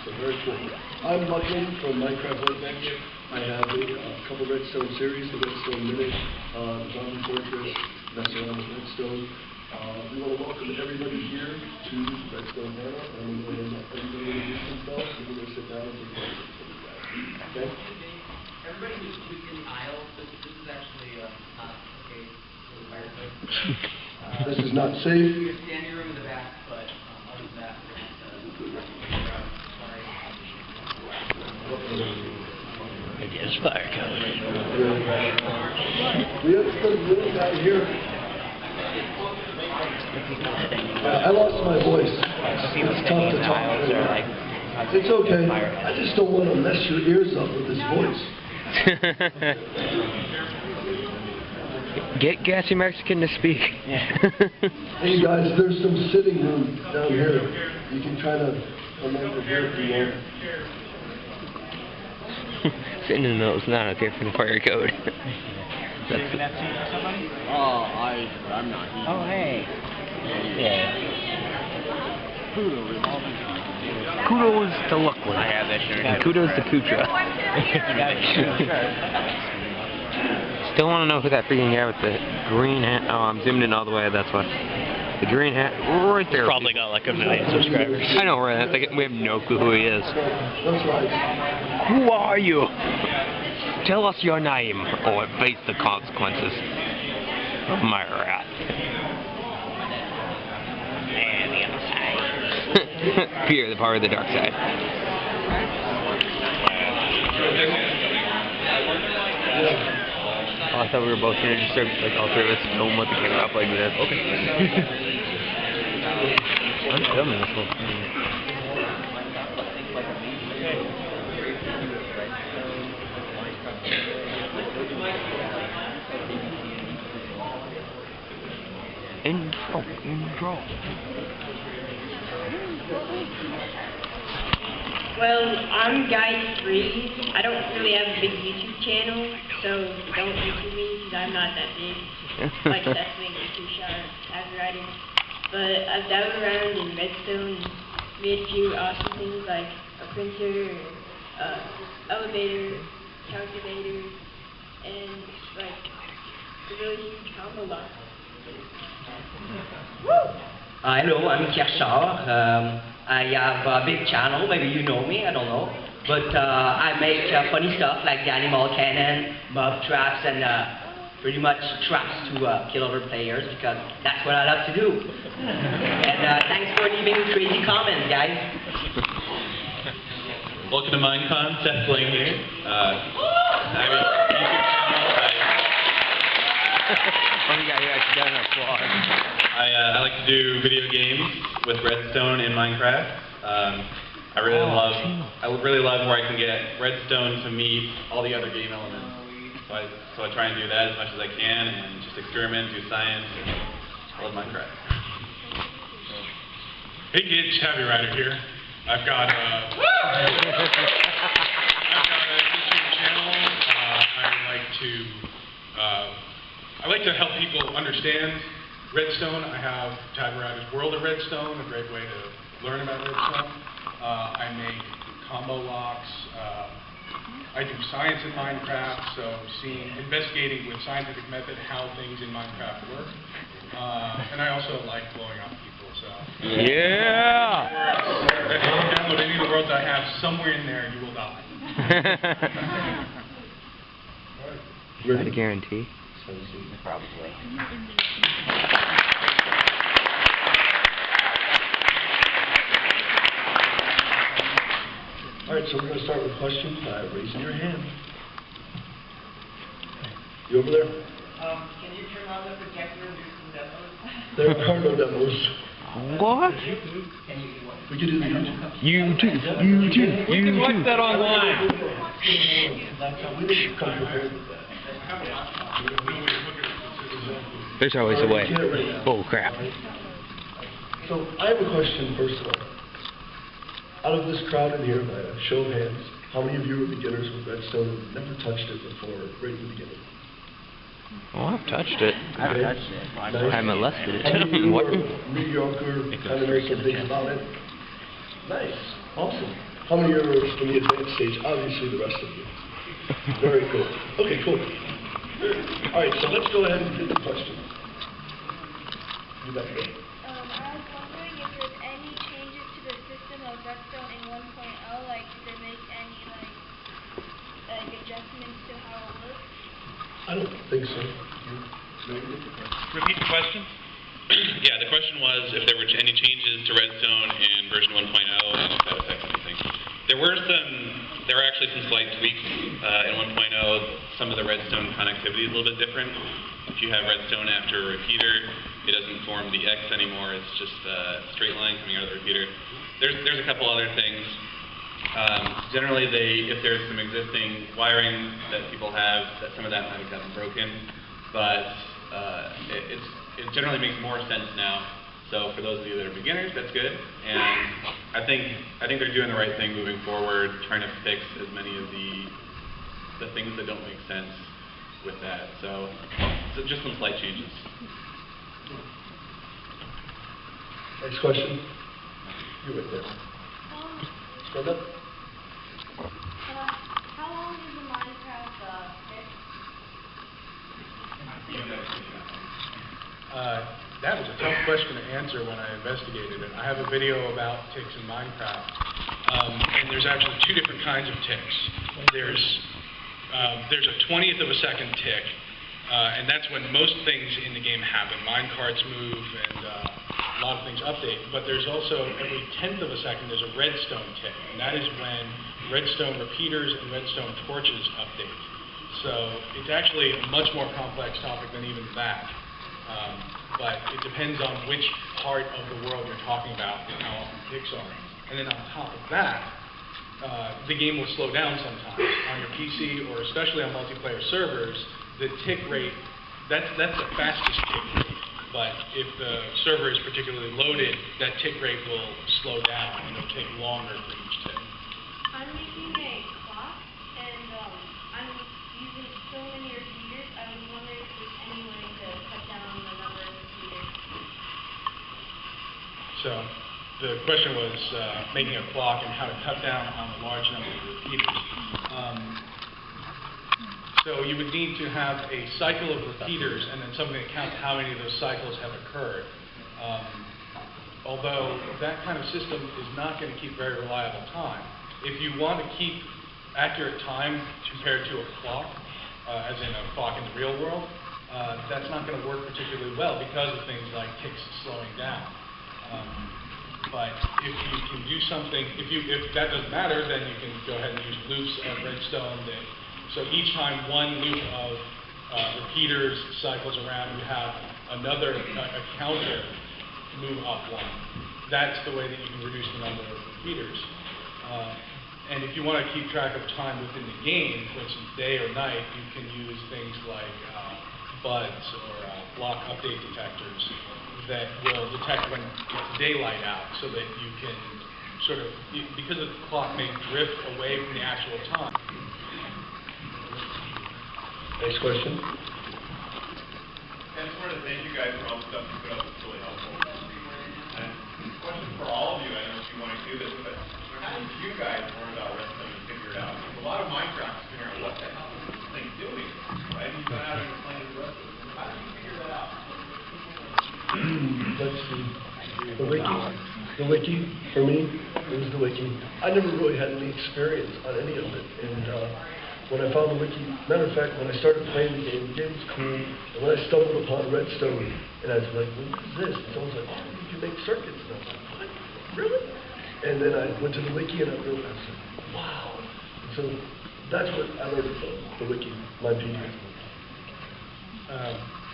So very cool. I'm Luclin from Minecraft Workbench. I have a couple redstone series, the redstone minute, the zombie fortress, mess around with redstone. We want to welcome everybody here to Redstone Panel, and we want to let everybody introduce themselves, and we're going to sit down and take questions from you guys. Okay? Everybody who's in the aisle, this is actually not okay for the fire code. This is not safe. We have standing room in the back, but other than that, we're Against fire code. We have some little guy here. I lost my voice. It's tough to talk. It's okay. I just don't want to mess your ears up with this voice. Get Gassy Mexican to speak. Hey guys, there's some sitting room down here. You can try to come over here if you want. Sitting in the middle is not okay for the fire code. I'm not eating. Oh, hey. Yeah. Kudos to Luclin. I have that shirt. And kudos to Kutra. Still want to know who that freaking guy with the green hat. Oh, I'm zoomed in all the way. That's why. The green hat right there. Probably got like 1 million subscribers. I know, right? We have no clue who he is. That's right. Who are you? Tell us your name, or face the consequences of my wrath. And the other side. Fear the power of the dark side. Oh, I thought we were both gonna just start, like, all three of us film with the camera up like this. Okay. I'm filming this whole thing. Intro. Well, I'm Guy3. I don't really have a big YouTube channel, so don't YouTube me because I'm not that big. Like SethBling or Two-Shot Writing. But I've dabbled around in redstone and made a few awesome things like a printer, elevator, calculator, and like a really huge combo lock. Hello, I'm Kershar. I have a big channel, maybe you know me, I don't know. But I make funny stuff like the animal cannon, mob traps, and pretty much traps to kill other players because that's what I love to do. And thanks for leaving crazy comments, guys. Welcome to minecon, SethBling here. I like to do video games with redstone in Minecraft. I really love where I can get redstone to meet all the other game elements. So I try and do that as much as I can and just experiment, do science, and I love Minecraft. Hey kids, Heavy Rider here. I've got a YouTube channel. I like to help people understand redstone. I have Tabby Rider's World of Redstone, a great way to learn about redstone. I make combo locks. I do science in Minecraft, so investigating with scientific method how things in Minecraft work. And I also like blowing up people, so. Yeah! If you download any of the worlds I have, somewhere in there you will die. Ready? I guarantee. Probably. All right, so we're going to start with questions by raising your hand. You over there? Can you turn on the projector and do some demos? There are no demos. What? We could do the YouTube. You can watch that online. We didn't come prepared with that. There's always a way. Bull crap. So I have a question first of all. Out of this crowd in here, by a show of hands, how many of you are beginners with redstone and never touched it before, right in the beginning? Oh, I've touched it. I've touched it. I haven't molested it. How many of you What? are mediocre, kind of know some things about it? Nice. Awesome. How many are in the advanced stage? Obviously, the rest of you. Very cool. Okay, cool. All right, so let's go ahead and hit the question. You back there. I was wondering if there's any changes to the system of redstone in 1.0, like did they make any like adjustments to how it works? I don't think so. Repeat the question? Yeah, the question was if there were any changes to Redstone in version 1.0 and if that affects anything. There were actually some slight tweaks in 1.0. Some of the Redstone connectivity is a little bit different. If you have Redstone after a repeater, it doesn't form the X anymore. It's just a straight line coming out of the repeater. There's a couple other things. Generally, if there's some existing wiring that people have, that some of that might have gotten broken, but it generally makes more sense now. So for those of you that are beginners, that's good. And I think they're doing the right thing moving forward, trying to fix as many of the things that don't make sense with that. So just some slight changes. Next question. You right there. Stand up. How long is the Minecraft That was a tough question to answer when I investigated it. I have a video about ticks in Minecraft, and there's actually two different kinds of ticks. There's a 20th of a second tick, and that's when most things in the game happen. Minecarts move and a lot of things update. But there's also every 10th of a second there's a redstone tick, and that is when redstone repeaters and redstone torches update. So it's actually a much more complex topic than even that. But it depends on which part of the world you're talking about and how often ticks are. And then on top of that, the game will slow down sometimes. On your PC, or especially on multiplayer servers, the tick rate, that's the fastest tick rate. But if the server is particularly loaded, that tick rate will slow down and it'll take longer for each tick. I'm making a clock, and I'm using so many repeaters. I was wondering if there's any way to cut down the number of repeaters. So the question was making a clock and how to cut down on the large number of repeaters. So you would need to have a cycle of repeaters and then something that counts how many of those cycles have occurred. Although that kind of system is not going to keep very reliable time. If you want to keep accurate time compared to a clock, as in a clock in the real world, that's not going to work particularly well because of things like ticks slowing down. But if you can do something, if that doesn't matter, then you can go ahead and use loops of redstone. So each time one loop of repeaters cycles around, you have another a counter move up one. That's the way that you can reduce the number of repeaters. And if you want to keep track of time within the game, for instance, day or night, you can use things like buds or block update detectors that will detect when it's daylight out, so that you can sort of, because the clock may drift away from the actual time. Next question. I just wanted to thank you guys for all the stuff you put up. It's really helpful. And question for all of you, I don't know if you want to do this, but how did you guys learn about redstone and figure it out? Because a lot of Minecraft is figuring out what the hell is this thing doing, right? You've been out and explained it to us. How did you figure that out? Let's see. The wiki. The wiki, for me, it was the wiki. I never really had any experience on any of it. And when I found the wiki, matter of fact, when I started playing the game was cool. And when I stumbled upon redstone, and I was like, what is this? And someone was like, oh, you can make circuits. And I was like, what? Really? And then I went to the wiki and I realized, I was like, wow. And so that's what I learned from the wiki, my PDF.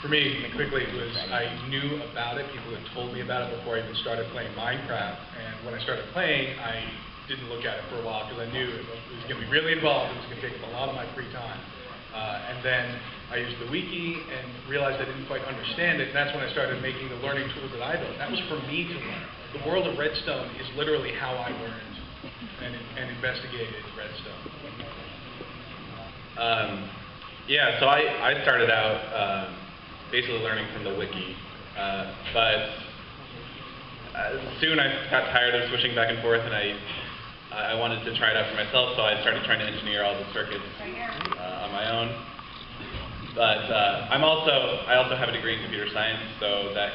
For me, quickly, it was I knew about it. People had told me about it before I even started playing Minecraft. And when I started playing, I didn't look at it for a while because I knew it was going to be really involved. It was going to take up a lot of my free time. And then I used the wiki and realized I didn't quite understand it. And that's when I started making the learning tools that I built. That was for me to learn. The world of redstone is literally how I learned and investigated redstone. Yeah, so I started out basically learning from the wiki, but soon I got tired of switching back and forth, and I wanted to try it out for myself, so I started trying to engineer all the circuits on my own. But I also have a degree in computer science, so that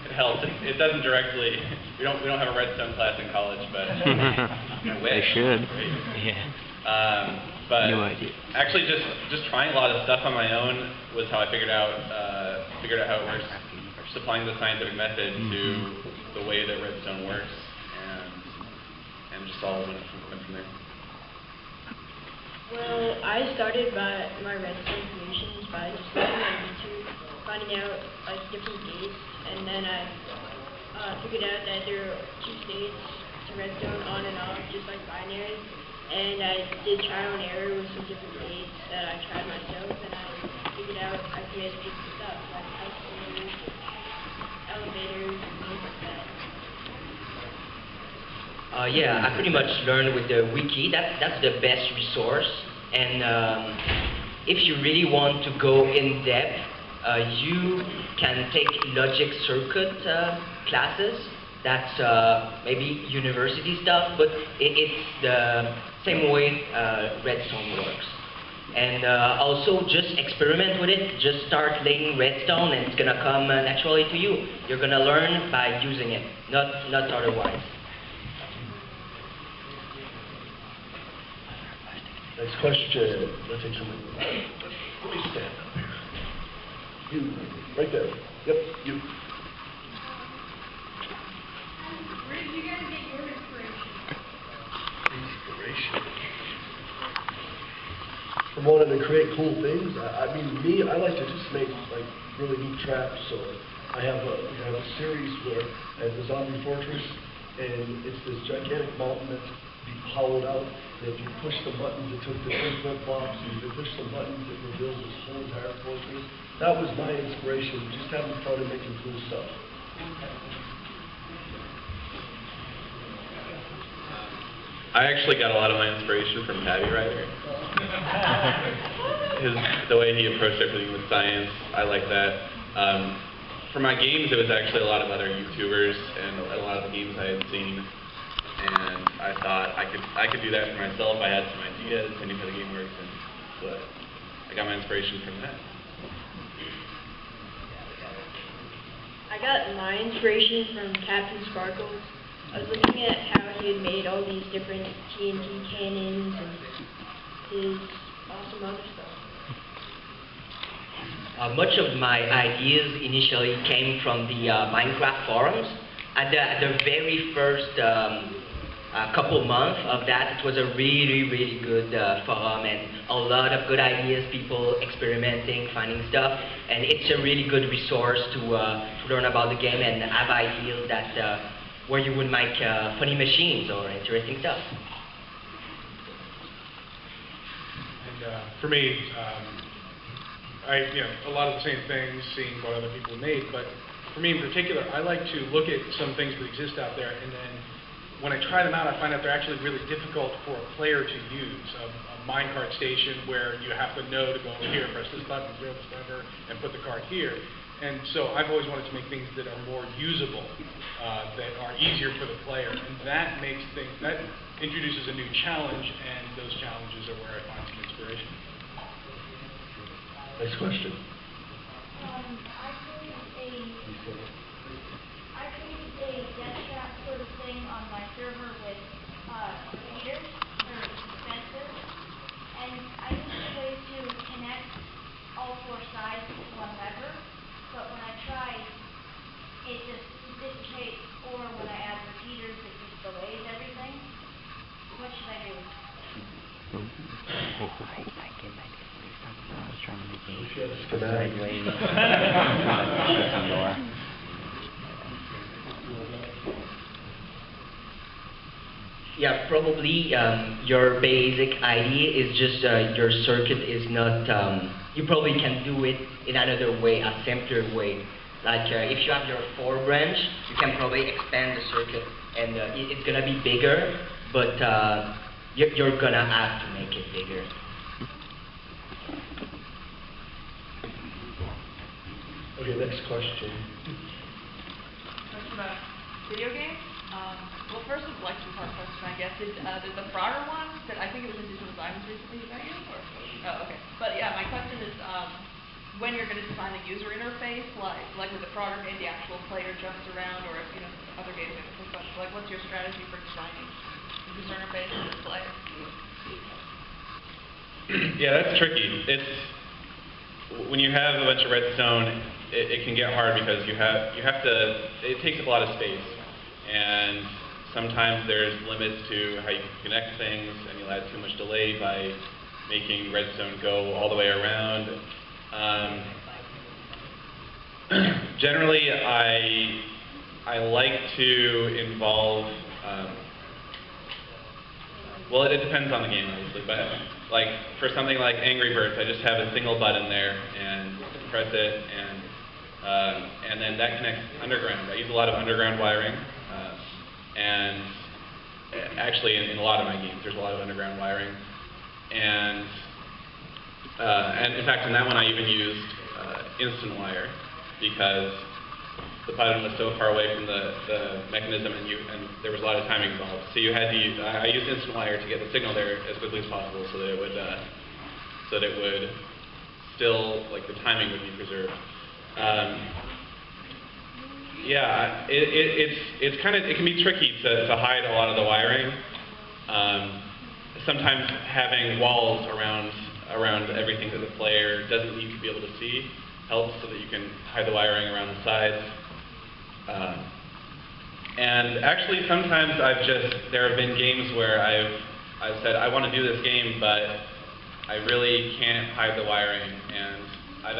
it helps. It doesn't directly. We don't have a redstone class in college, but I wish. They should. Right? Yeah. But No idea. actually, just trying a lot of stuff on my own was how I figured out how it works. Just applying the scientific method to the way that redstone works, and just all went from there. Well, I started my redstone creations by just looking on YouTube, finding out like different gates, and then I figured out that there are 2 states to redstone, on and off, just like binary. And I did trial and error with some different gates that I tried myself, and I figured out I created different stuff like escalators, elevators, and things like that. Yeah, I pretty much learned with the wiki. That's the best resource. And if you really want to go in depth, you can take logic circuit classes. That's maybe university stuff, but it's the same way redstone works. And also just experiment with it. Just start laying redstone, and it's gonna come naturally to you. You're gonna learn by using it, not otherwise. Next question. Let's take somebody. Let me stand up here. You, right there. Yep, you. Where did you guys get your inspiration? Inspiration. From wanting to create cool things. I mean, I like to just make like really neat traps. So I have a series where I have the zombie fortress, and it's this gigantic mountain that's hollowed out. And if you push the buttons, it took the 10 flip blocks, and if you push the buttons, it reveals this whole entire fortress. That was my inspiration, just having fun and making cool stuff. I actually got a lot of my inspiration from Tabby Ryder. The way he approached everything with science, I like that. For my games, it was actually a lot of other YouTubers and a lot of the games I had seen. And I thought I could do that for myself. I had some ideas, I knew how the game works, and so I got my inspiration from that. I got my inspiration from Captain Sparkles. I was looking at how he had made all these different TNT cannons and his awesome other stuff. Much of my ideas initially came from the Minecraft forums. At the very first couple months of that, it was a really good forum, and a lot of good ideas, people experimenting, finding stuff, and it's a really good resource to learn about the game and have ideas that where you would make funny machines or interesting stuff. And for me, a lot of the same things, seeing what other people made, but for me in particular, I like to look at some things that exist out there, and then when I try them out, I find out they're actually really difficult for a player to use. A minecart station where you have to know to go over here, press this button, throw this lever, and put the cart here. And so I've always wanted to make things that are more usable, that are easier for the player, and that introduces a new challenge, and those challenges are where I find some inspiration. Next question. I created a death trap sort of thing on my server with repeaters or dispensers, and I used a way to connect all 4 sides to one lever, but when I tried, it just dissipates, or when I add repeaters, it just delays everything. What should I do? I was trying to make a Schematic. sideways. Yeah, probably your basic idea is just your circuit is not, you probably can do it in another way, a simpler way. Like if you have your 4 branch, you can probably expand the circuit, and it's going to be bigger, but you're going to have to make it bigger. Okay, next question. Question about video games. Well, first, a like two-part question, I guess. Did the Frogger one that I think it was in Digital Diamonds recently, did that you? Or? Oh, okay. But yeah, my question is, when you're going to design the user interface, like with the Frogger game, the actual player jumps around, or if other games have this question, like what's your strategy for designing the user interface for the player? Yeah, that's tricky. It's when you have a bunch of redstone, it can get hard because you have to. It takes up a lot of space, and sometimes there's limits to how you can connect things, and you'll add too much delay by making redstone go all the way around. Generally, I like to involve. Well, it depends on the game, obviously, but like for something like Angry Birds, I just have a single button there and press it, and then that connects underground. I use a lot of underground wiring, and actually in a lot of my games, there's a lot of underground wiring, and in fact, in that one, I even used instant wire because the button was so far away from the mechanism, and there was a lot of timing involved. So you had to use, I used instant wire to get the signal there as quickly as possible, so that it would still, like, the timing would be preserved. Yeah, it's kind of, it can be tricky to hide a lot of the wiring. Sometimes having walls around everything that the player doesn't need to be able to see helps, so that you can hide the wiring around the sides. And actually, sometimes there have been games where I've said, I want to do this game, but I really can't hide the wiring, and I've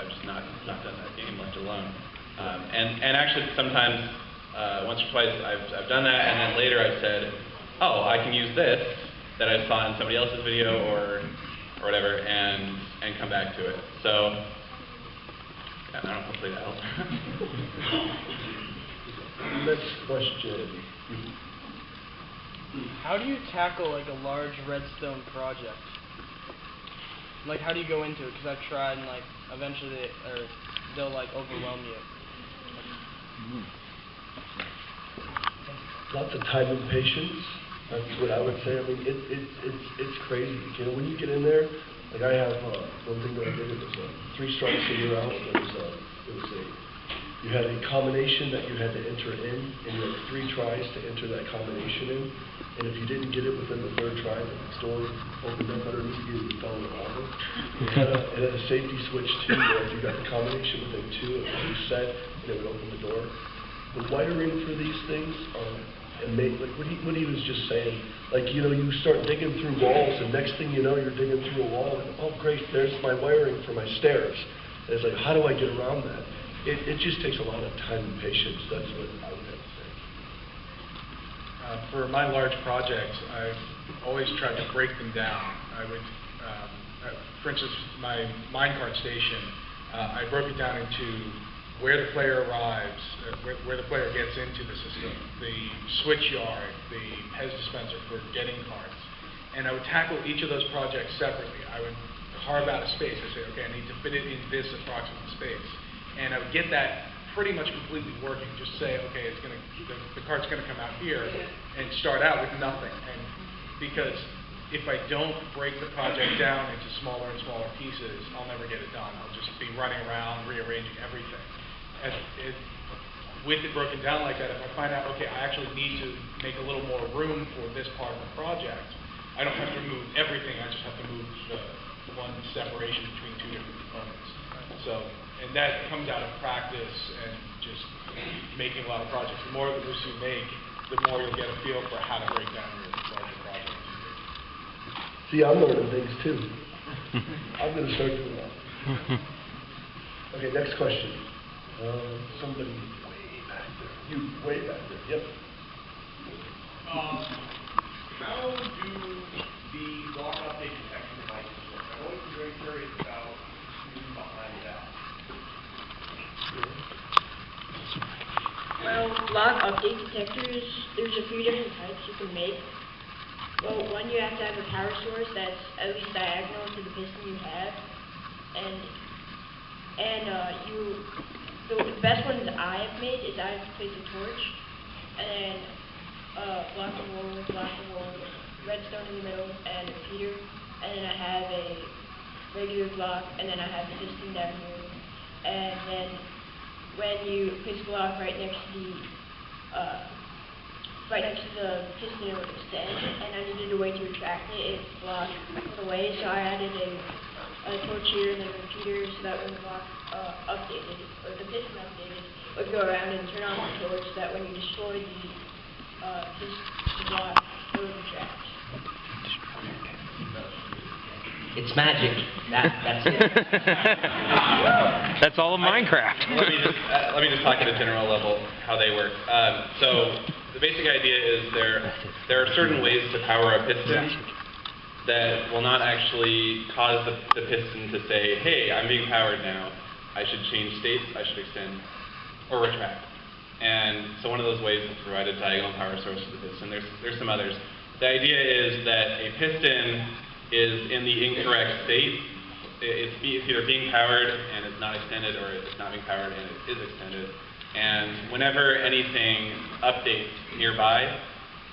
just not done that game, left it alone. And actually, sometimes, once or twice, I've done that, and then later I've said, oh, I can use this that I saw in somebody else's video or whatever, and come back to it. So, yeah, I don't know, hopefully that helps. Next question. How do you tackle like a large redstone project? Like, how do you go into it? Because I've tried, and like eventually they'll like overwhelm you. Lots of time and patience. That's what I would say. I mean, it's crazy. You know, when you get in there, like I have one thing that I did. It was 3 strikes and you're out. You had a combination that you had to enter in, and you had 3 tries to enter that combination in. And if you didn't get it within the 3rd try, the door opened up underneath you and you fell in the lava. It had a safety switch too, where if you got the combination within 2, it would reset and it would open the door. The wiring for these things are amazing. Like what he was just saying. Like, you know, you start digging through walls, and next thing you know, you're digging through a wall, and oh great, there's my wiring for my stairs. And it's like, how do I get around that? It just takes a lot of time and patience. That's what I would have to say. For my large projects, I've always tried to break them down. I would, for instance, my minecart station, I broke it down into where the player arrives, where the player gets into the system, the switch yard, the Pez dispenser for getting cards. And I would tackle each of those projects separately. I would carve out a space. I say, okay, I need to fit it in this approximate space. And I would get that pretty much completely working. Just say, okay, the card's going to come out here, and start out with nothing. And because if I don't break the project down into smaller and smaller pieces, I'll never get it done. I'll just be running around rearranging everything. With it broken down like that, if I find out, okay, I actually need to make a little more room for this part of the project, I don't have to remove everything. I just have to move the one separation between 2 different components. So. And that comes out of practice and just making a lot of projects. The more of those you make, the more you'll get a feel for how to break down your larger projects. See, I'm learning things too. I'm going to start doing that. Okay, next question. Somebody way back there. You, way back there. Yep. How do the block update detection devices work? I've always been very curious about the reason behind that. Well, block update detectors, there's a few different types you can make. Well, one, you have to have a power source that's at least diagonal to the piston you have. And the best ones I've made is I've placed a torch and then block of wool, redstone in the middle, and a feeder. And then I have a regular block, and then I have the piston down here. And then when you place a block right next to the piston, it would extend, and I needed a way to retract it. It blocked away, so I added a torch here and then a repeater, so that when the block updated, or the piston updated, it would go around and turn on the torch, so that when you destroy the block, it would retract. It's magic. That's it. That's all of Minecraft. Let me just talk at a general level how they work. So the basic idea is there are certain ways to power a piston that will not actually cause the piston to say, hey, I'm being powered now. I should change states, I should extend, or retract. And so one of those ways is to provide a diagonal power source to the piston. There's some others. The idea is that a piston is in the incorrect state. It's either being powered and it's not extended, or it's not being powered and it is extended. And whenever anything updates nearby,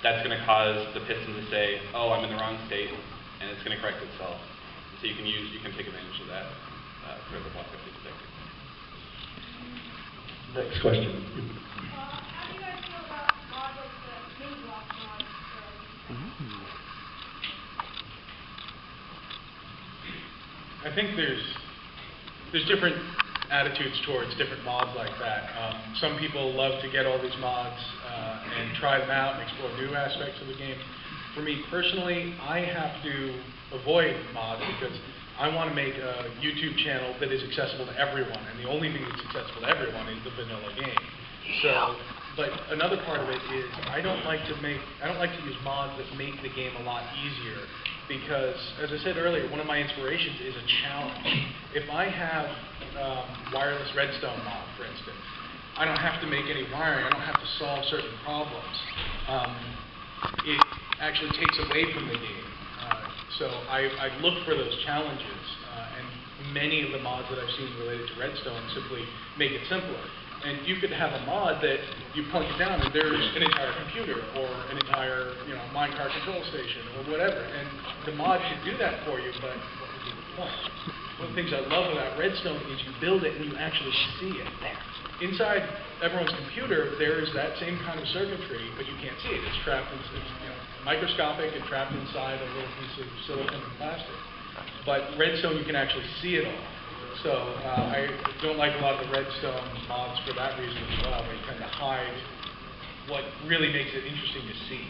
that's going to cause the piston to say, oh, I'm in the wrong state, and it's going to correct itself. So you can take advantage of that throughout the block update cycle. Next question. How do you guys feel about mods like the mini block mods? I think there's different attitudes towards different mods like that. Some people love to get all these mods and try them out and explore new aspects of the game. For me personally, I have to avoid mods because I want to make a YouTube channel that is accessible to everyone, and the only thing that's accessible to everyone is the vanilla game. So, but another part of it is I don't like to use mods that make the game a lot easier. Because, as I said earlier, one of my inspirations is a challenge. If I have wireless redstone mod, for instance, I don't have to make any wiring, I don't have to solve certain problems. It actually takes away from the game. So I look for those challenges, and many of the mods that I've seen related to redstone simply make it simpler. And you could have a mod that you point it down and there's an entire computer or an entire, minecart control station or whatever. And the mod should do that for you, but what would be the point? One of the things I love about redstone is you build it and you actually see it there. Inside everyone's computer, there is that same kind of circuitry, but you can't see it. It's trapped, it's microscopic and trapped inside a little piece of silicon and plastic. But redstone, you can actually see it all. So I don't like a lot of the redstone mods for that reason as well. They tend to hide what really makes it interesting to see.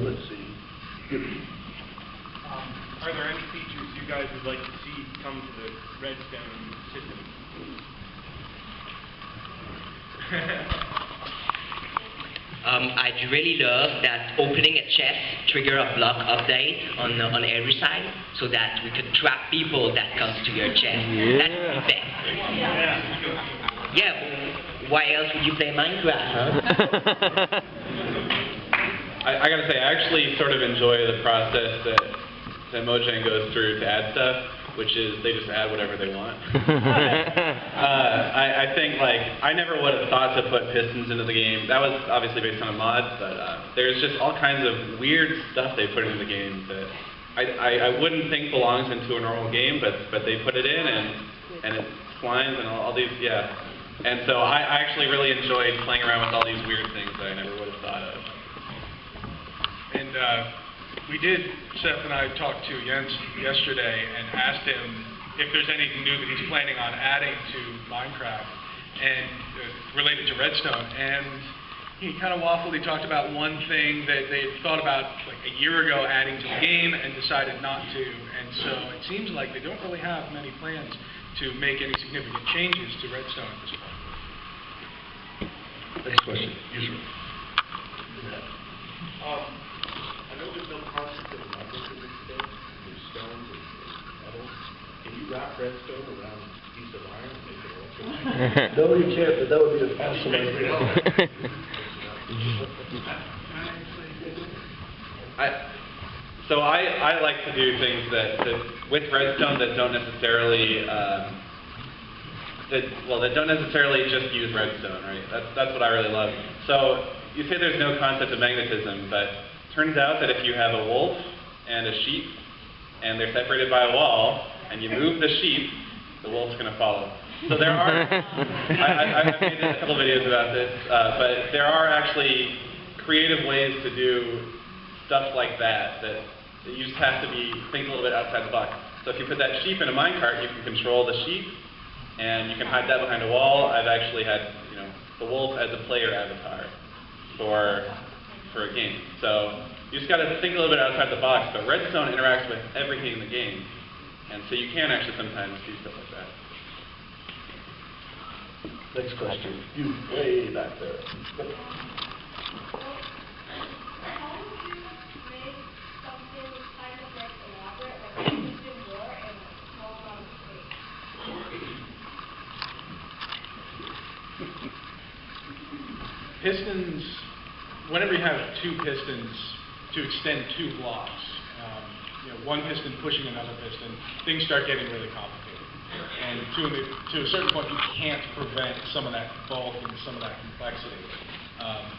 Let's see. Are there any features you guys would like to see come to the redstone system? I'd really love that opening a chest trigger a block update on every side, so that we could trap people that comes to your chest. Yeah. That would be best. Yeah. Why else would you play Minecraft, huh? I gotta say, I actually sort of enjoy the process that Mojang goes through to add stuff, which is they just add whatever they want. I think, I never would have thought to put pistons into the game. That was obviously based on a mod, but there's just all kinds of weird stuff they put into the game that I wouldn't think belongs into a normal game, but they put it in, and it slimes and all these, yeah. And so I actually really enjoyed playing around with all these weird things that I never would have thought of. And Seth and I talked to Jens yesterday and asked him if there's anything new that he's planning on adding to Minecraft and related to redstone. And he kind of waffled. He talked about one thing that they had thought about a year ago adding to the game and decided not to. And so it seems like they don't really have many plans to make any significant changes to redstone at this point. Next question. Usually. I know there's no concept of magnetism today. There's stones and metals. Can you wrap redstone around a piece of iron and make it electric? No, you can't, but that would be an awesome idea. I like to do things that with redstone that don't necessarily that don't necessarily just use redstone, right? That's what I really love. So you say there's no concept of magnetism, but turns out that if you have a wolf and a sheep, and they're separated by a wall, and you move the sheep, the wolf's going to follow. So there are, I've made a couple videos about this, but there are actually creative ways to do stuff like that you just have to think a little bit outside the box. So if you put that sheep in a minecart, you can control the sheep, and you can hide that behind a wall. I've actually had, the wolf as a player avatar for a game. So you just got to think a little bit outside the box, but redstone interacts with everything in the game, and so you can actually sometimes do stuff like that. Next question. You way back there. How would you make something kind of like elaborate, like a piston door and a small amount of space? Pistons, whenever you have two pistons to extend two blocks, one piston pushing another piston, things start getting really complicated. And to a certain point, you can't prevent some of that bulk and some of that complexity.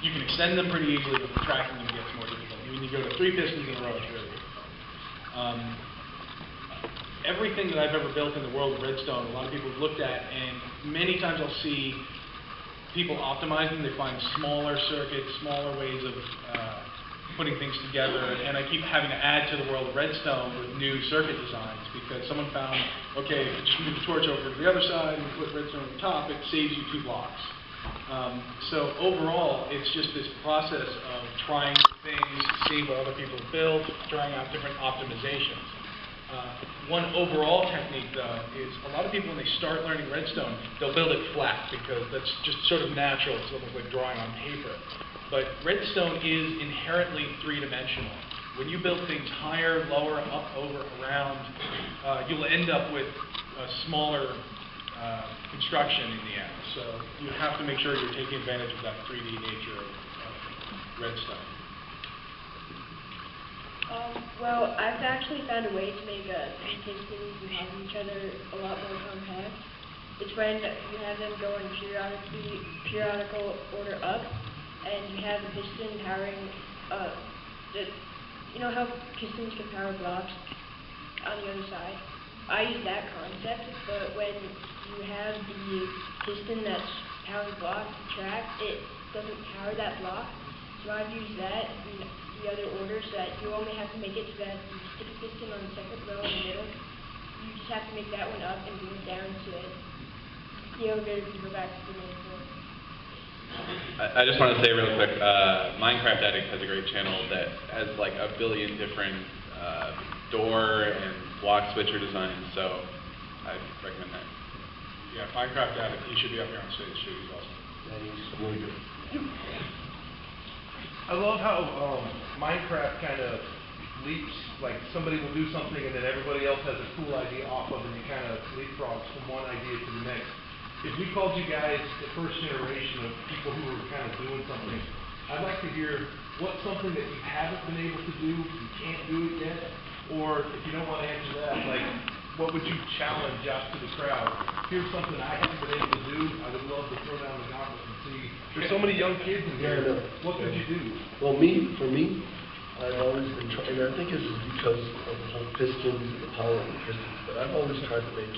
You can extend them pretty easily, but retracting them gets more difficult. When you go to 3 pistons in a row, it's really difficult. Everything that I've ever built in the world of redstone, a lot of people have looked at, and many times I'll see people optimizing. They find smaller circuits, smaller ways of putting things together, and I keep having to add to the world of redstone with new circuit designs because someone found, okay, if you just move the torch over to the other side and put redstone on the top, it saves you 2 blocks. So overall, it's just this process of trying things, seeing what other people have built, trying out different optimizations. One overall technique, though, is a lot of people, when they start learning redstone, they'll build it flat because that's just sort of natural. It's almost like drawing on paper. But redstone is inherently 3-dimensional. When you build things higher, lower, up, over, around, you'll end up with a smaller construction in the end. So you have to make sure you're taking advantage of that 3D nature of redstone. Well, I've actually found a way to make 3 pistons and have each other a lot more compact. It's when you have them go in periodical order up, and you have the piston powering, you know how pistons can power blocks on the other side? I use that concept, but when you have the piston that's powering blocks, the track, it doesn't power that block. So I've used that in the other order so that you only have to make it so that you stick a piston on the second row in the middle. You just have to make that one up and bring it down to the elevator to go back to the main floor. I just want to say real quick, Minecraft Addict has a great channel that has like a billion different door and block switcher designs, so I recommend that. Yeah, Minecraft Addict, he should be up here on stage too, he's awesome. Yeah, he's really good. I love how Minecraft kind of leaps, like somebody will do something and then everybody else has a cool idea off of it, and you kind of leapfrogs from one idea to the next. If we called you guys the first generation of people who were kind of doing something, I'd like to hear what's something that you haven't been able to do, you can't do it yet, or if you don't want to answer that, like what would you challenge out to the crowd? Here's something I haven't been able to do, I would love to throw down the gauntlet and see. There's so many young kids in here, what could you do? Well, for me, I've always been trying, and I think this is because of the whole pistons and the power of the pistons, but I've always tried to make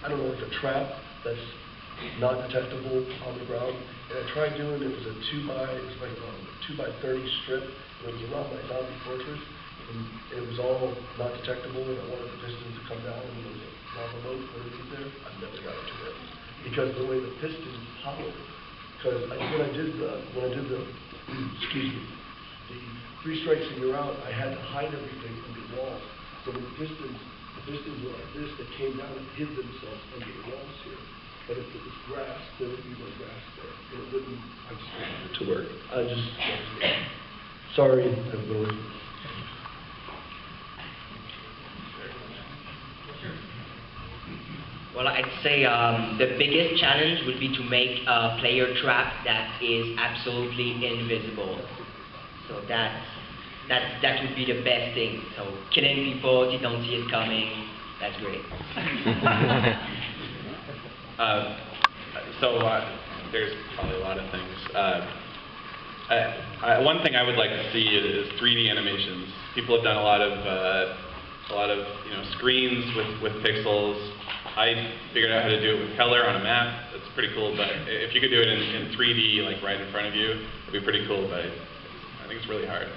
I don't know, like a trap that's not detectable on the ground. And I tried doing it was a 2x30 strip, and it was around my zombie fortress, and it was all not detectable, and I wanted the pistons to come down, and there was a lava moat underneath there. I've never got it to work because the way the pistons power. Because when I did the excuse me, the 3 strikes and you're out, I had to hide everything under walls. So when the pistons were like this, they came down and hid themselves under the walls here. But if it was grass, there would be no grass there. And it wouldn't, I just wanted it to work. Sorry, everybody. Well, I'd say the biggest challenge would be to make a player trap that is absolutely invisible. So that would be the best thing. So killing people, you don't see it coming, that's great. There's probably a lot of things. One thing I would like to see is 3D animations. People have done a lot of screens with pixels. I figured out how to do it with color on a map. That's pretty cool. But if you could do it in 3D, like right in front of you, it'd be pretty cool. But I think it's really hard.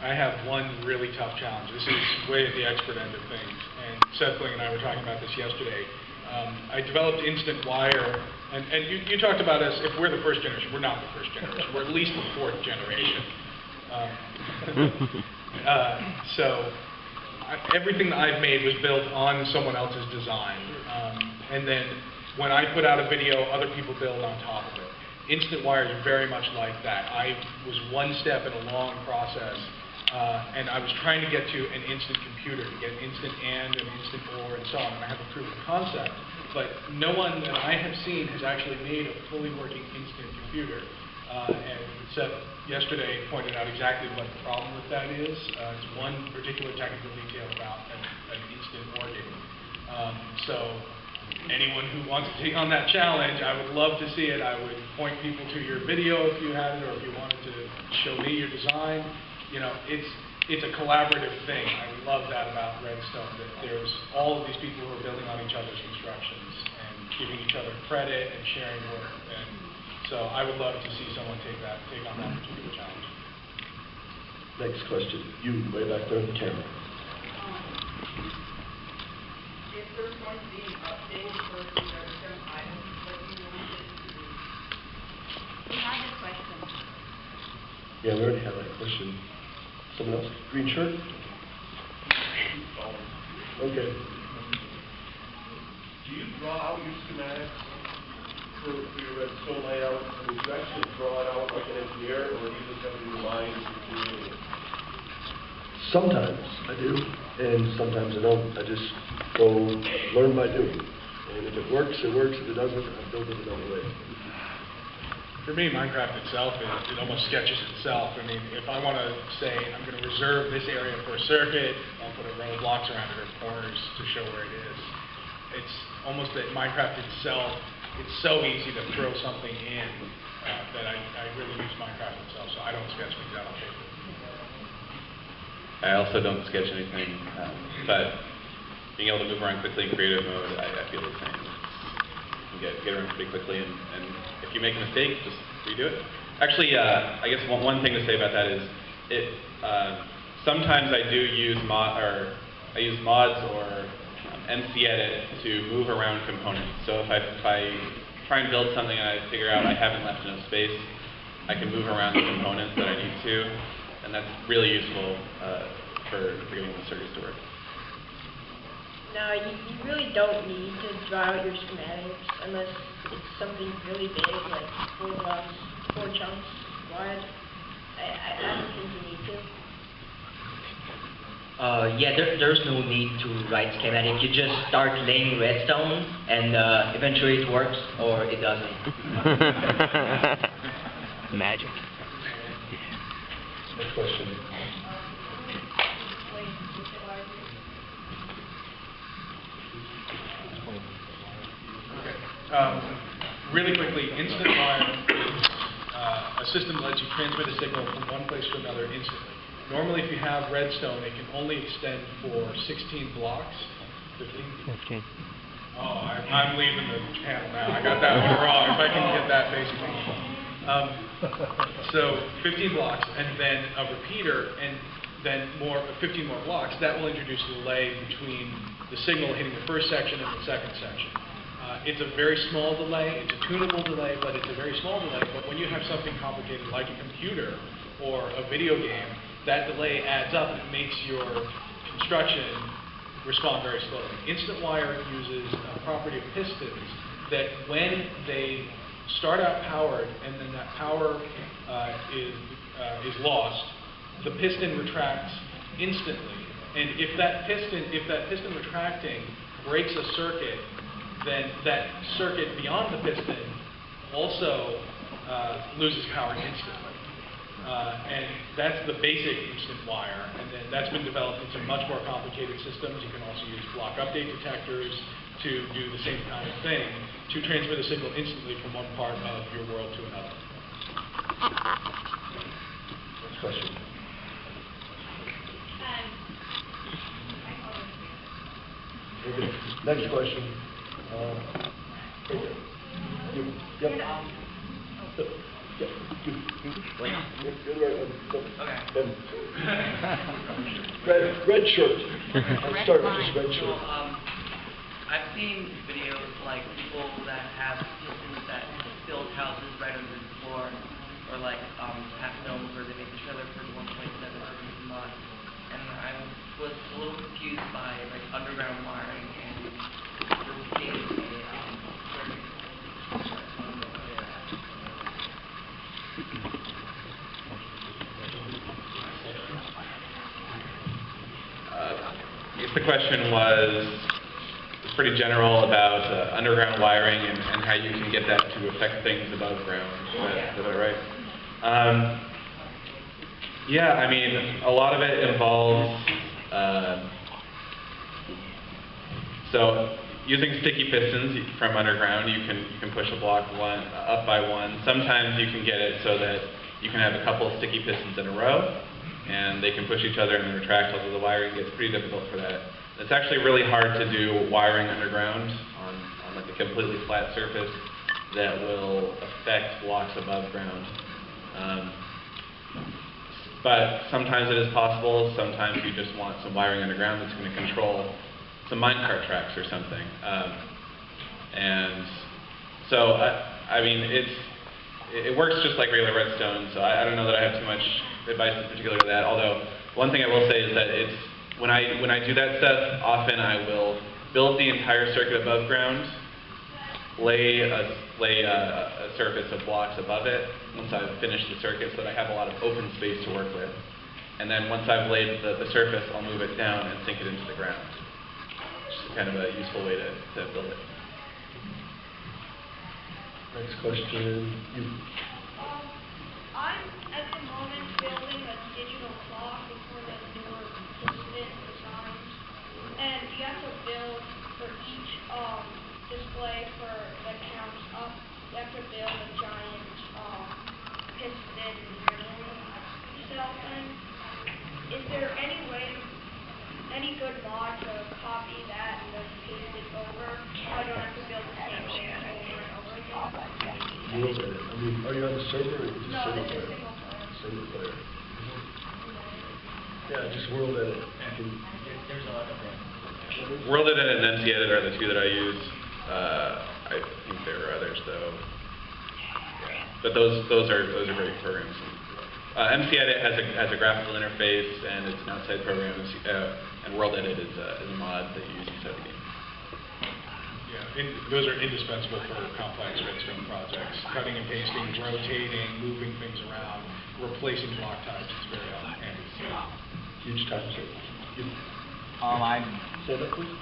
I have one really tough challenge. This is way at the expert end of things. And SethBling and I were talking about this yesterday. I developed instant wire, and you talked about us, if we're the first generation. We're not the first generation. We're at least the fourth generation. Everything that I've made was built on someone else's design. And then when I put out a video, other people build on top of it. Instant wire is very much like that. I was one step in a long process. And I was trying to get to an instant computer, to get an instant AND, an instant OR, and so on, and I have a proof of concept. But no one that I have seen has actually made a fully working instant computer. And Seth yesterday pointed out exactly what the problem with that is. It's one particular technical detail about an instant OR gate. So anyone who wants to take on that challenge, I would love to see it. I would point people to your video if you had it, or if you wanted to show me your design. You know, it's a collaborative thing. I love that about Redstone, that there's all of these people who are building on each other's constructions and giving each other credit and sharing work. And so I would love to see someone take on that particular challenge. Next question. You, way back there in the camera. If there's going to be an update for the Redstone items, what do you want it to be? We had this question. Yeah, we already had that question. Someone else? Green shirt? Okay. Do you draw out your schematics for your Redstone layout? I mean, do you actually draw it out like an engineer, or do you just have it in your mind as you're creating it? Sometimes I do, and sometimes I don't. I just go learn by doing. And if it works, it works. If it doesn't, I build it another way. For me, Minecraft itself, it almost sketches itself. I mean, if I want to say I'm going to reserve this area for a circuit, I'll put a row of blocks around it or corners to show where it is. It's almost that Minecraft itself, it's so easy to throw something in that I really use Minecraft itself, so I don't sketch things out on paper. I also don't sketch anything, but being able to move around quickly in creative mode, I feel the same. You can get around pretty quickly, and if you make a mistake, just redo it. Actually, I guess one thing to say about that is, sometimes I do use mods or NCEdit to move around components. So if I try and build something and I figure out I haven't left enough space, I can move around the components that I need to, and that's really useful for getting the circuits to work. No, you really don't need to draw out your schematics unless it's something really big, like 4 blocks, 4 chunks wide. I don't think you need to. Yeah, there's no need to write schematic. You just start laying redstone, and eventually it works, or it doesn't. Magic. Next question. Really quickly, instant wire is a system that lets you transmit a signal from one place to another instantly. Normally, if you have redstone, it can only extend for 16 blocks. 15? Oh, I'm leaving the channel now. I got that one wrong. If I can get that basically. So 15 blocks, and then a repeater, and then 15 more blocks. That will introduce a delay between the signal hitting the first section and the second section. It's a very small delay. It's a tunable delay, but it's a very small delay. But when you have something complicated like a computer or a video game, that delay adds up and it makes your construction respond very slowly. Instant wire uses a property of pistons that when they start out powered and then that power is lost, the piston retracts instantly. And if that piston retracting breaks a circuit, then that circuit beyond the piston also loses power instantly. And that's the basic instant wire, and then that's been developed into much more complicated systems. You can also use block update detectors to do the same kind of thing, to transfer the signal instantly from one part of your world to another. Next question. Okay, next question. Right there. You. Yep. Yep. You. Wait. You're the right one. Go. Okay. Then. Red shirt. Let's start with this red shirt. I've seen videos like people that have systems that build houses right under the floor, or like have films where they make the trailer for 1.7 urban mod. And I was a little confused by like underground wiring and creating If the question was pretty general about underground wiring and how you can get that to affect things above ground, is that right? Yeah, I mean, a lot of it involves so using sticky pistons from underground, you can push a block up by one. Sometimes you can get it so that you can have a couple of sticky pistons in a row, and they can push each other and retract, although the wiring gets pretty difficult for that. It's actually really hard to do wiring underground on like a completely flat surface that will affect blocks above ground. But sometimes it is possible. Sometimes you just want some wiring underground that's going to control some minecart tracks or something. And so, I mean, it works just like regular redstone, so I don't know that I have too much advice in particular to that. Although, one thing I will say is that when I do that stuff, often I will build the entire circuit above ground, lay a surface of blocks above it once I've finished the circuit so that I have a lot of open space to work with. And then once I've laid the surface, I'll move it down and sink it into the ground. Which is kind of a useful way to build it. Next question. You. I'm at the moment building a digital clock for the newer piston designs, and you have to build for each display for that counts up. You have to build a giant piston memory cell thing. Is there any way, any good mod to copy that and then paste it over, so I don't have to build the same thing over and over again? World edit. I mean, are you on the server or just No, single this is player? single player. Single player. Yeah, just world edit. There's a lot of them. World Edit and MC Edit are the two that I use. I think there are others though. Yeah. But those are great programs. MC Edit has a graphical interface and it's an outside program, and World Edit is a mod that you use inside the game. Yeah, those are indispensable for complex redstone projects. Cutting and pasting, rotating, moving things around, replacing block types. It's very handy. Huge time saver. Say that please.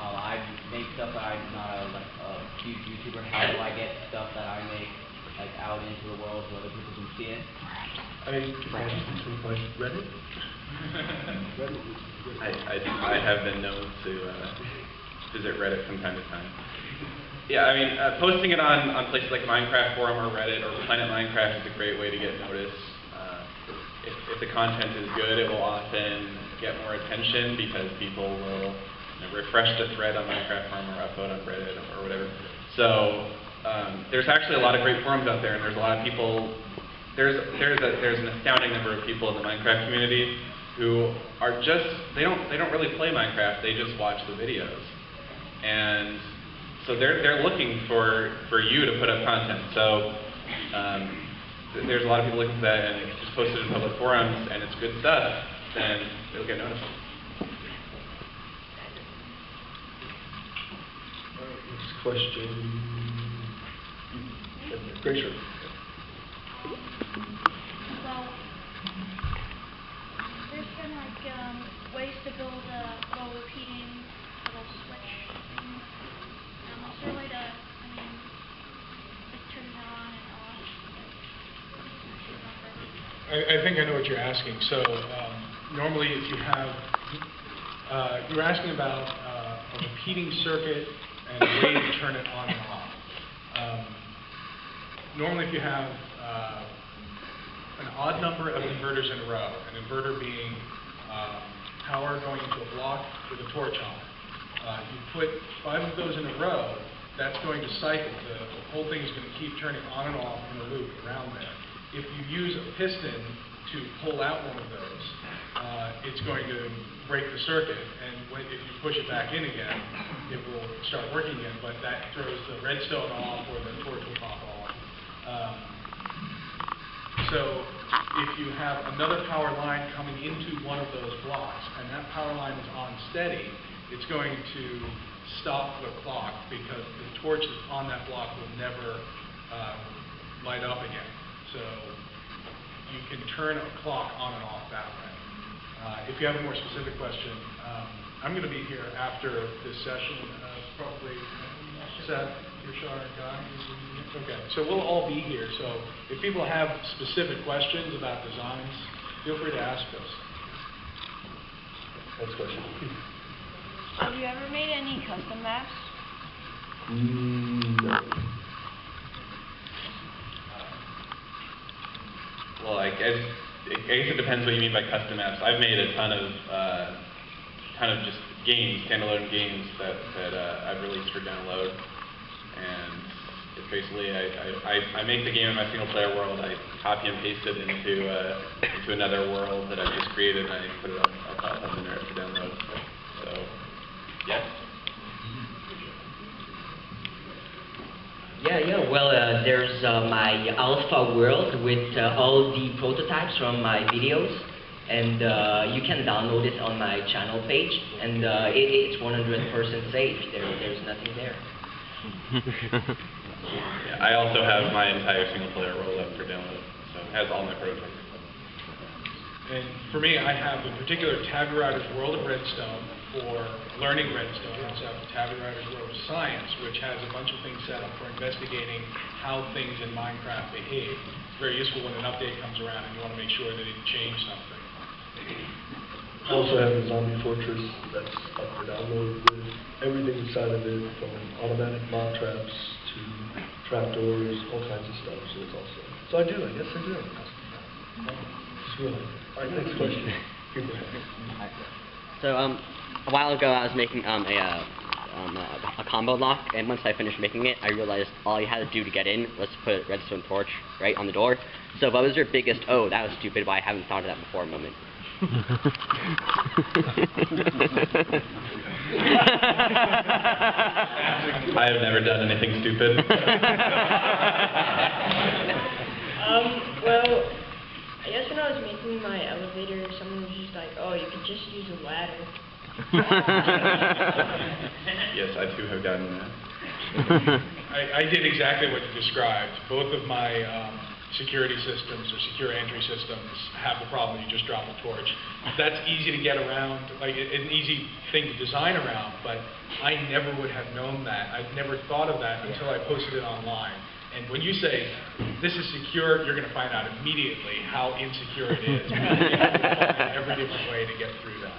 I make stuff that I'm not a huge YouTuber. How do I get stuff that I make out into the world so other people can see it? Reddit? I have been known to visit Reddit from time to time. Yeah, I mean, posting it on places like Minecraft Forum or Reddit or Planet Minecraft is a great way to get noticed. If the content is good, it will often get more attention because people will refresh the thread on Minecraft Forum or upvote on Reddit or whatever. So there's actually a lot of great forums out there, and there's a lot of people. There's an astounding number of people in the Minecraft community who are just they don't really play Minecraft. They just watch the videos, and so they're looking for you to put up content. So there's a lot of people looking for that, and if you just post it in public forums and it's good stuff, then it'll get noticed. Next question. Great shirt. Well, there's been ways to build a little repeating little switch thing. Is there a way to, turn it on and off? I think I know what you're asking. So normally if you have, you're asking about a repeating circuit and a way to turn it on and off. Normally if you have an odd number of inverters in a row, an inverter being power going into a block with a torch on it. You put 5 of those in a row, that's going to cycle. The whole thing is going to keep turning on and off in a loop around there. If you use a piston to pull out one of those, it's going to break the circuit, and if you push it back in again, it will start working again, but that throws the redstone off or the torch will pop off. So if you have another power line coming into one of those blocks, and that power line is on steady, it's going to stop the clock because the torch that's on that block will never light up again. So you can turn a clock on and off that way. If you have a more specific question, I'm going to be here after this session, probably Seth, Yashar, Guy. Okay, so we'll all be here. So if people have specific questions about designs, feel free to ask us. Next question. Have you ever made any custom maps? No. Well, I guess it depends what you mean by custom maps. I've made a ton of just games, standalone games that I've released for download, and it's basically I make the game in my single player world. I copy and paste it into another world that I've just created, and I put it up on the internet for download. So, yes. Yeah. Well, there's my alpha world with all the prototypes from my videos, and you can download it on my channel page, and it's 100% safe. There's nothing there. Yeah, I also have my entire single-player world up for download, so it has all my prototypes. And for me, I have in particular Tabby Rider's World of Redstone for learning redstone. I also have Tabby Rider's World of Science, which has a bunch of things set up for investigating how things in Minecraft behave. It's very useful when an update comes around and you want to make sure that it changed something. I also have the Zombie Fortress that's up for download with everything inside of it, from automatic mob traps to trapdoors, all kinds of stuff. So it's also. So I guess I do. Just realized. All right, next question. Here, go ahead. So a while ago I was making a combo lock, and once I finished making it, I realized all you had to do to get in was to put a redstone torch right on the door. So what was your biggest, oh, that was stupid, why I haven't thought of that before moment? I have never done anything stupid. Well, I guess when I was making my elevator, someone was just like, oh, you could just use a ladder. Yes, I too have gotten that. I did exactly what you described. Both of my security systems or secure entry systems have the problem you just drop a torch. That's easy to get around, like an easy thing to design around, but I never would have known that. I've never thought of that until I posted it online. And when you say, this is secure, you're going to find out immediately how insecure it is. You have to find every different way to get through that.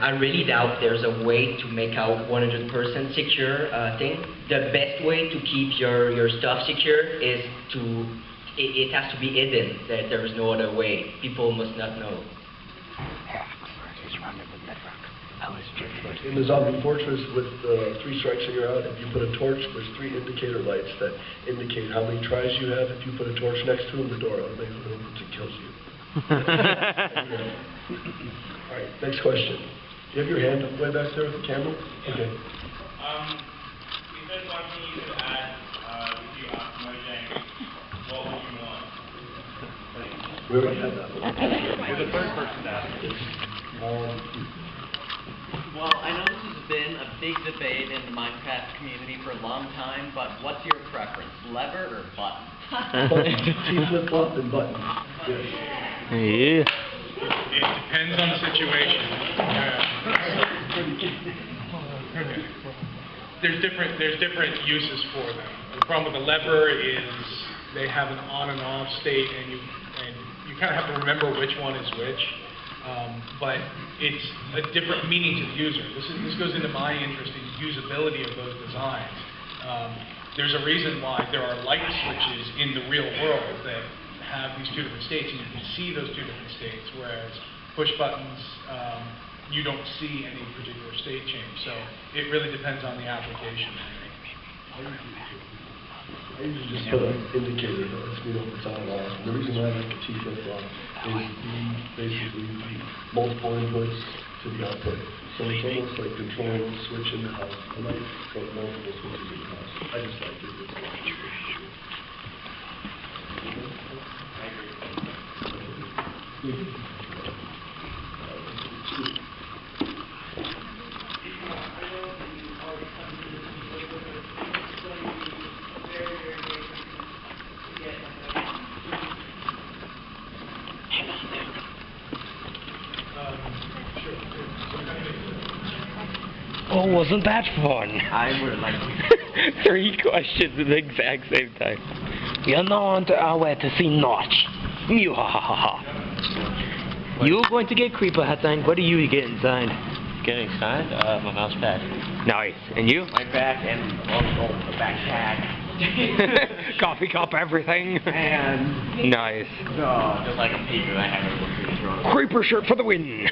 I really doubt there's a way to make a 100% secure thing. The best way to keep your stuff secure is it has to be hidden. That there is no other way. People must not know. In the Zombie Fortress, with 3 strikes and you're out, if you put a torch, there's 3 indicator lights that indicate how many tries you have. If you put a torch next to them, the door automatically opens and kills you. All right, next question. Do you have your hand up way back there with the camera? Okay. If there's one thing you could add if you ask Mojang, what would you want? We already had that one. You're the third person to ask. Well, I know this has been a big debate in the Minecraft community for a long time, but what's your preference, lever or button? T-flip-flop and button. Yes. Yeah. It depends on the situation. There's different uses for them. problem with a lever is they have an on and off state, and you kind of have to remember which one is which. But it's a different meaning to the user. This goes into my interest in usability of those designs. There's a reason why there are light switches in the real world that have these two different states, and you can see those two different states, whereas push buttons, you don't see any particular state change. So it really depends on the application. I usually just put an indicator that lets me know if it's on or off. And the reason why I like the T flip-flop is basically multiple inputs to the output. So it's almost like controlling the switch in the house. I like multiple switches in the house. I just like it. Oh, wasn't that fun? I would like 3 questions at the exact same time. You're not on our way to see Notch. You going to get creeper hat signed? What are you getting signed? getting signed. My mouse pad. Nice. And you? My back and also the backpack. Coffee cup, everything. And nice. Just like a paper that I have to look through the throat. Creeper shirt for the win.